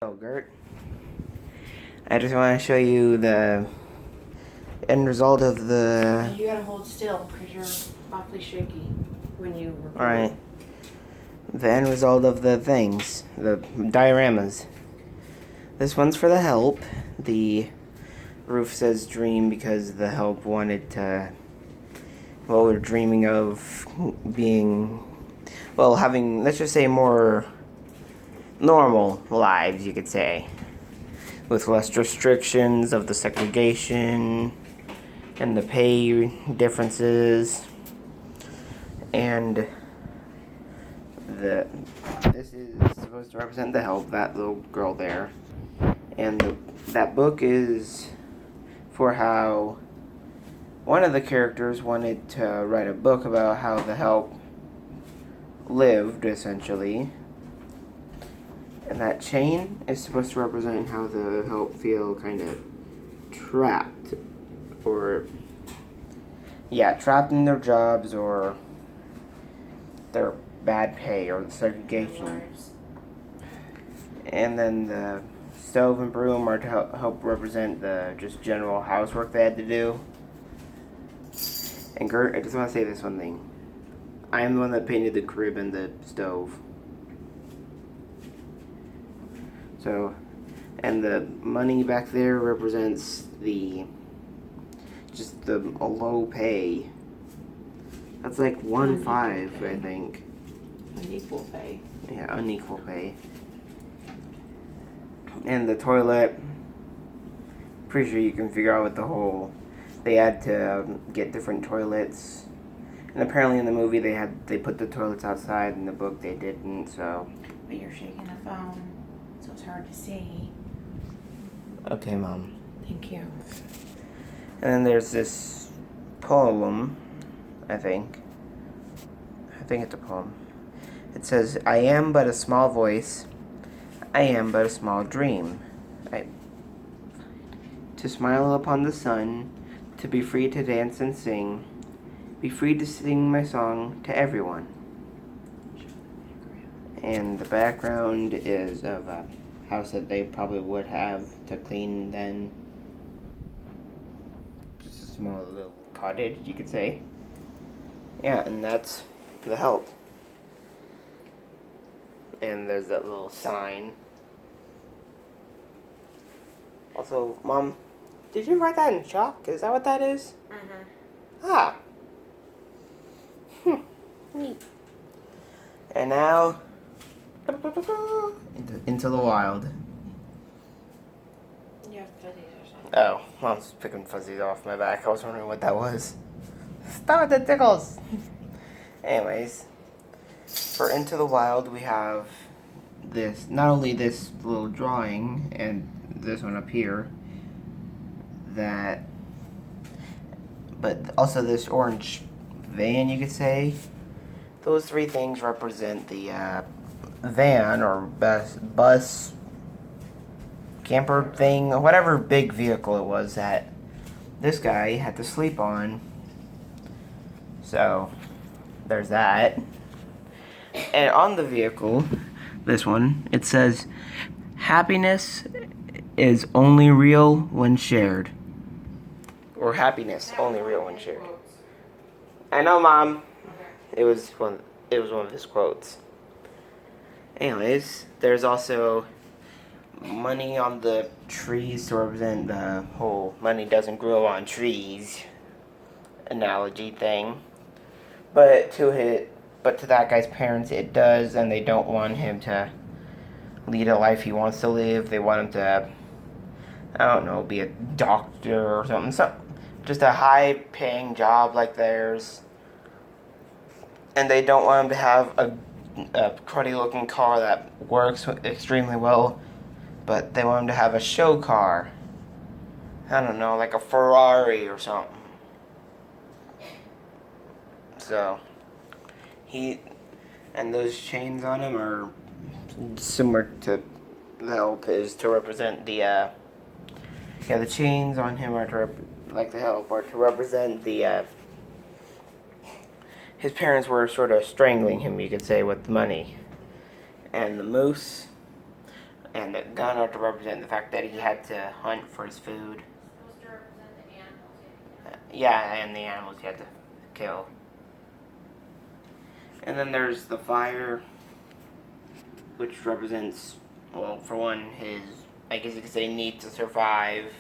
Gert. I just want to show you the end result of the... You gotta hold still because you're awfully shaky when you record. Alright. The end result of the things. The dioramas. This one's for the help. The roof says dream because the help wanted to... Well, we're dreaming of being... Well, having, let's just say, more normal lives, you could say. With less restrictions of the segregation and the pay differences. And this is supposed to represent the help, that little girl there. And that book is for how one of the characters wanted to write a book about how the help lived, essentially. And that chain is supposed to represent how the help feel kind of trapped. Or, yeah, trapped in their jobs or their bad pay or the segregation. And then the stove and broom are to help represent the just general housework they had to do. And Gert, I just want to say this one thing. I am the one that painted the crib and the stove. So, and the money back there represents just the low pay. That's like 1.5, I think. Unequal pay. Yeah, unequal pay. And the toilet, pretty sure you can figure out with the whole, they had to get different toilets. And apparently in the movie they put the toilets outside, in the book they didn't, so. But you're shaking the phone, so it's hard to see. Okay, Mom. Thank you. And then there's this poem, I think. I think it's a poem. It says, I am but a small voice, I am but a small dream. To smile upon the sun, to be free to dance and sing, be free to sing my song to everyone. And the background is of a house that they probably would have to clean then. Just a small little cottage, you could say. Yeah, and that's the help. And there's that little sign. Also, Mom, did you write that in chalk? Is that what that is? Mm-hmm. Ah. Neat. And now, into the wild. You have fuzzies or something. Oh, I was picking fuzzies off my back. I was wondering what that was. Stop it, the tickles! Anyways, for Into the Wild, we have this, not only this little drawing, and this one up here, but also this orange van, you could say. Those three things represent the van or bus, camper thing, whatever big vehicle it was that this guy had to sleep on. So, there's that. And on the vehicle, this one, it says, happiness is only real when shared. Or happiness only real when shared. I know, Mom. It was one of his quotes. Anyways, there's also money on the trees to represent the whole money doesn't grow on trees analogy thing. But to that guy's parents it does, and they don't want him to lead a life he wants to live. They want him to, I don't know, be a doctor or something. Just a high paying job like theirs. And they don't want him to have a cruddy looking car that works extremely well, but they want him to have a show car. I don't know, like a Ferrari or something. So, and those chains on him are similar to the help, is to represent the chains on him are to, like the help, are to represent his parents were sort of strangling him, you could say, with money. And the moose And the gun are to represent the fact that he had to hunt for his food. Supposed to represent the animals. Yeah, and the animals he had to kill. And then there's the fire, which represents, well, for one, his, I guess you could say, need to survive,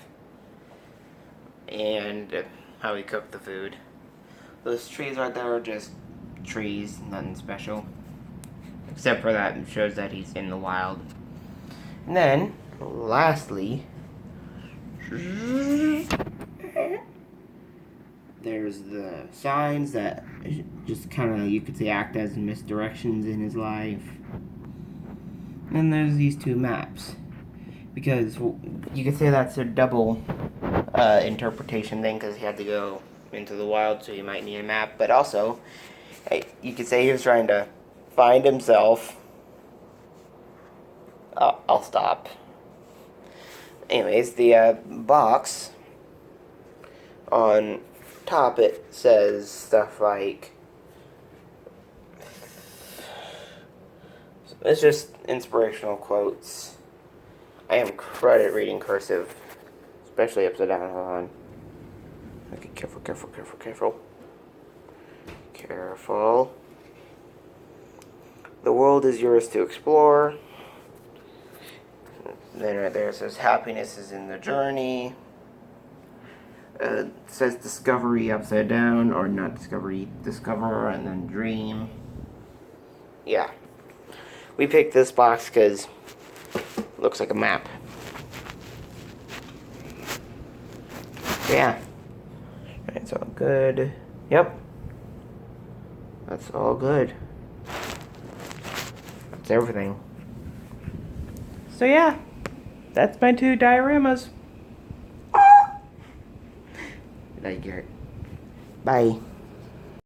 and how he cooked the food. Those trees right there are just trees, nothing special. Except for that, it shows that he's in the wild. And then, lastly, there's the signs that just kind of, you could say, act as misdirections in his life. And then there's these two maps. Because you could say that's a double interpretation thing, because he had to go into the wild, so he might need a map. But also, you could say he was trying to find himself. I'll stop. Anyways, the box on top, it says stuff like, it's just inspirational quotes. I am crud at reading cursive, especially upside down. Hold on. Okay, careful. Careful. The world is yours to explore. Then right there it says happiness is in the journey. It says discovery upside down, or not discovery, discover, and then dream. Yeah. We picked this box because it looks like a map. Yeah. It's all good. Yep. That's all good. That's everything. So yeah. That's my 2 dioramas. Like Garrett. Bye.